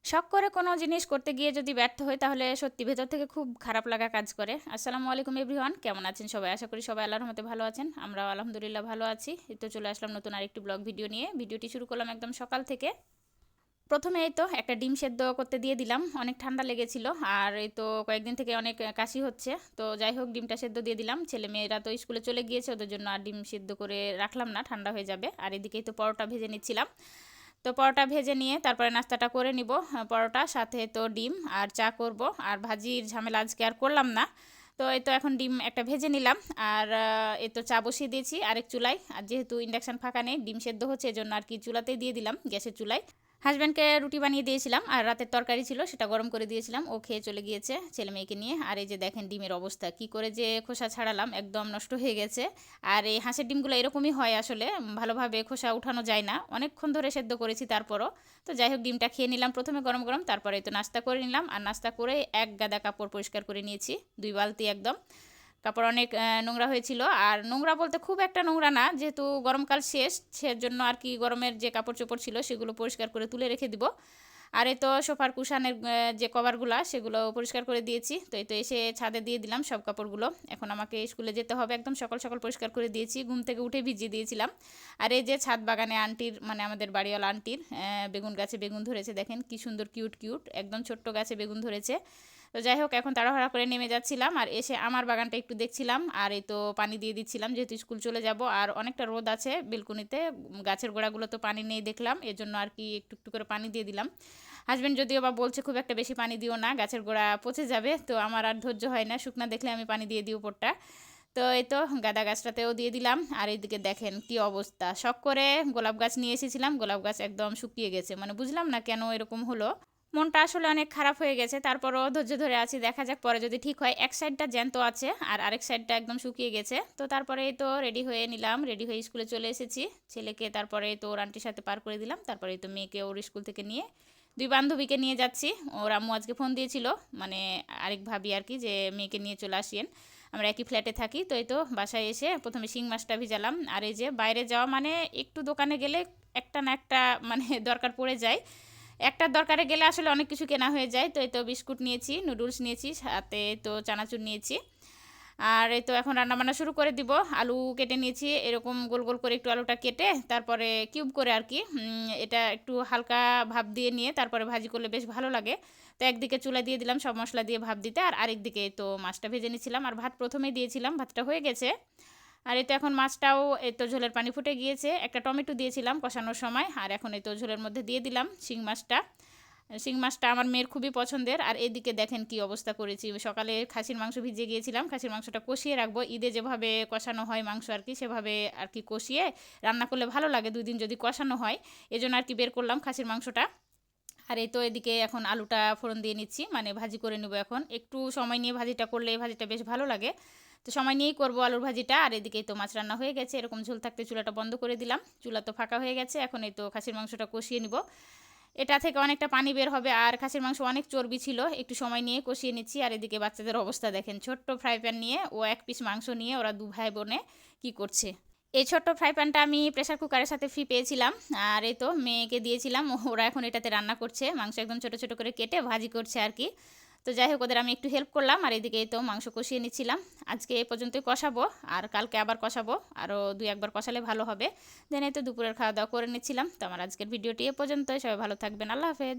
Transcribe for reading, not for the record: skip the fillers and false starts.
শখ করে কোনো জিনিস করতে গিয়ে যদি ব্যর্থ হই তাহলে সত্যি ভেতর থেকে খুব খারাপ লাগা কাজ করে। আসসালামু আলাইকুম এভরিওয়ান, কেমন আছেন সবাই? আশা করি সবাই আল্লাহর রহমতে ভালো আছেন। আমরাও আলহামদুলিল্লাহ ভালো আছি। এই তো চলে আসলাম নতুন আরেকটি ব্লগ ভিডিও নিয়ে। ভিডিওটি শুরু করলাম একদম সকাল থেকে। প্রথমে এই তো একটা ডিম সেদ্ধ করতে দিয়ে দিলাম, অনেক ঠান্ডা লেগেছিল আর এই তো কয়েকদিন থেকে অনেক কাশি হচ্ছে। তো যাই হোক, ডিমটা সেদ্ধ দিয়ে দিলাম। ছেলে মেয়েরা তো স্কুলে চলে গিয়েছে, ওদের জন্য আর ডিম সেদ্ধ করে রাখলাম না, ঠান্ডা হয়ে যাবে। আর এদিকেই তো পরোটা ভেজে নিচ্ছিলাম। তো পরোটা ভেজে নিয়ে তারপরে নাস্তাটা করে নিব। পরোটা সাথে তো ডিম আর চা করব। আর ভাজির ঝামেলা আজকে আর করলাম না। তো এই তো এখন ডিম একটা ভেজে নিলাম। আর এই তো চা বসিয়ে দিয়েছি আরেক চুলায়। আর যেহেতু ইন্ডাকশন ফাঁকা নেই, ডিম সেদ্ধ হচ্ছে, এজন্য আর কি চুলাতেই দিয়ে দিলাম, গ্যাসের চুলায়। হাজব্যান্ডকে রুটি বানিয়ে দিয়েছিলাম আর রাতের তরকারি ছিল, সেটা গরম করে দিয়েছিলাম। ও খেয়ে চলে গিয়েছে ছেলে মেয়েকে নিয়ে। আর এই যে দেখেন ডিমের অবস্থা, কি করে যে খোসা ছাড়ালাম, একদম নষ্ট হয়ে গেছে। আর এই হাঁসের ডিমগুলো এরকমই হয় আসলে, ভালোভাবে খোসা উঠানো যায় না। অনেকক্ষণ ধরে সেদ্ধ করেছি তারপরও। তো যাই হোক, ডিমটা খেয়ে নিলাম প্রথমে গরম গরম, তারপরে তো নাস্তা করে নিলাম। আর নাস্তা করে এক গাদা কাপড় পরিষ্কার করে নিয়েছি, 2 বালতি একদম। কাপড় অনেক নোংরা হয়েছিল। আর নোংরা বলতে খুব একটা নোংরা না, যেহেতু গরমকাল শেষ, সেজন্য আর কি গরমের যে কাপড় চোপড় ছিল সেগুলো পরিষ্কার করে তুলে রেখে দিব। আর এই তো সোফার কুশানের যে কভারগুলো সেগুলো পরিষ্কার করে দিয়েছি। তো এই তো এসে ছাদে দিয়ে দিলাম সব কাপড়গুলো। এখন আমাকে স্কুলে যেতে হবে, একদম সকাল সকাল পরিষ্কার করে দিয়েছি, ঘুম থেকে উঠে ভিজিয়ে দিয়েছিলাম। আর এই যে ছাদ বাগানে আন্টির, মানে আমাদের বাড়িওয়ালা আন্টির বেগুন গাছে বেগুন ধরেছে, দেখেন কি সুন্দর কিউট কিউট, একদম ছোট্ট গাছে বেগুন ধরেছে। তো যাই হোক, এখন তাড়াহুড়া করে নেমে যাচ্ছিলাম আর এসে আমার বাগানটা একটু দেখছিলাম। আর এই তো পানি দিয়ে দিচ্ছিলাম, যেহেতু স্কুল চলে যাব আর অনেকটা রোদ আছে বেলকুনিতে, গাছের গোড়াগুলো তো পানি নেই দেখলাম, এজন্য আর কি একটু একটু করে পানি দিয়ে দিলাম। হাজব্যান্ড যদিও বা বলছে খুব একটা বেশি পানি দিও না, গাছের গোড়া পচে যাবে। তো আমার আর ধৈর্য হয় না, শুকনা দেখলে আমি পানি দিয়ে দিই উপরটা। তো এই তো গাঁদা গাছটাতেও দিয়ে দিলাম। আর এইদিকে দেখেন কি অবস্থা, শখ করে গোলাপ গাছ নিয়ে এসেছিলাম, গোলাপ গাছ একদম শুকিয়ে গেছে। মানে বুঝলাম না কেন এরকম হলো, মনটা আসলে অনেক খারাপ হয়ে গেছে। তারপরও ধৈর্য ধরে আছি, দেখা যাক পরে যদি ঠিক হয়। এক সাইডটা জ্যান্ত আছে আর আরেক সাইডটা একদম শুকিয়ে গেছে। তো তারপরে তো রেডি হয়ে নিলাম, রেডি হয়ে স্কুলে চলে এসেছি। ছেলেকে তারপরে তো ওর আন্টির সাথে পার করে দিলাম, তারপরে তো মেয়েকে ওর স্কুল থেকে নিয়ে 2 বান্ধবীকে নিয়ে যাচ্ছি। ওর আম্মু আজকে ফোন দিয়েছিল, মানে আরেক ভাবি আর কি, যে মেয়েকে নিয়ে চলে আসিয়েন, আমরা একই ফ্ল্যাটে থাকি। তো এই তো বাসায় এসে প্রথমে শিং মাছটা ভিজালাম। আর এই যে বাইরে যাওয়া মানে একটু দোকানে গেলে একটা না একটা মানে দরকার পড়ে যায়। একটা দরকারে গেলে আসলে অনেক কিছু কেনা হয়ে যায়। তো এই তো বিস্কুট নিয়েছি, নুডলস নিয়েছি, সাথে তো চানাচুর নিয়েছি। আর এই তো এখন রান্নাবান্না শুরু করে দিব। আলু কেটে নিয়েছি, এরকম গোল গোল করে একটু আলুটা কেটে তারপরে কিউব করে আর কি, এটা একটু হালকা ভাপ দিয়ে নিয়ে তারপরে ভাজি করলে বেশ ভালো লাগে। তো একদিকে চুলা দিয়ে দিলাম সব মশলা দিয়ে ভাপ দিতে, আর আরেকদিকে তো মাছটা ভেজে নিয়েছিলাম। আর ভাত প্রথমেই দিয়েছিলাম, ভাতটা হয়ে গেছে। আর এই তো এখন মাছটাও, এই তো ঝোলের পানি ফুটে গিয়েছে, একটা টমেটো দিয়েছিলাম কষানোর সময়। আর এখন এই তো ঝোলের মধ্যে দিয়ে দিলাম শিং মাছটা। শিং মাছটা আমার মেয়ের খুবই পছন্দের। আর এদিকে দেখেন কি অবস্থা করেছি, সকালে খাসির মাংস ভিজিয়ে গিয়েছিলাম, খাসির মাংসটা কষিয়ে রাখবো, ঈদে যেভাবে কষানো হয় মাংস আর কি, সেভাবে আর কি কষিয়ে রান্না করলে ভালো লাগে 2 দিন যদি কষানো হয়। এজন্য আর কি বের করলাম খাসির মাংসটা। আর এই তো এদিকে এখন আলুটা ফোড়ন দিয়ে নিচ্ছি, মানে ভাজি করে নেবো। এখন একটু সময় নিয়ে ভাজিটা করলে এই ভাজিটা বেশ ভালো লাগে। তো সময় নিয়েই করবো আলুর ভাজিটা। আর এদিকেই তো মাছ রান্না হয়ে গেছে, এরকম ঝোল থাকতে চুলাটা বন্ধ করে দিলাম, চুলা তো ফাঁকা হয়ে গেছে। এখন এই তো খাসির মাংসটা কষিয়ে নিব, এটা থেকে অনেকটা পানি বের হবে। আর খাসির মাংস অনেক চর্বি ছিল, একটু সময় নিয়ে কষিয়ে নিচ্ছি। আর এদিকে বাচ্চাদের অবস্থা দেখেন, ছোট্ট ফ্রাই প্যান নিয়ে ও 1 পিস মাংস নিয়ে ওরা 2 ভাই বোনে কি করছে। এই ছোট্ট ফ্রাই প্যানটা আমি প্রেসার কুকারের সাথে ফ্রি পেয়েছিলাম। আর এই তো মেয়েকে দিয়েছিলাম, ওরা এখন এটাতে রান্না করছে, মাংস একদম ছোট ছোট করে কেটে ভাজি করছে আর কি। তো যাই হোক, ওদের আমি একটু হেল্প করলাম। আর এদিকে তো মাংস কষিয়ে নিচ্ছিলাম। আজকে এ পর্যন্তই কষাবো, আর কালকে আবার কষাবো, আরও 2-1 বার কষালে ভালো হবে। দেন এই তো দুপুরের খাওয়া দাওয়া করে নিচ্ছিলাম। তো আমার আজকের ভিডিওটি এ পর্যন্তই, সবাই ভালো থাকবেন, আল্লাহ হাফেজ।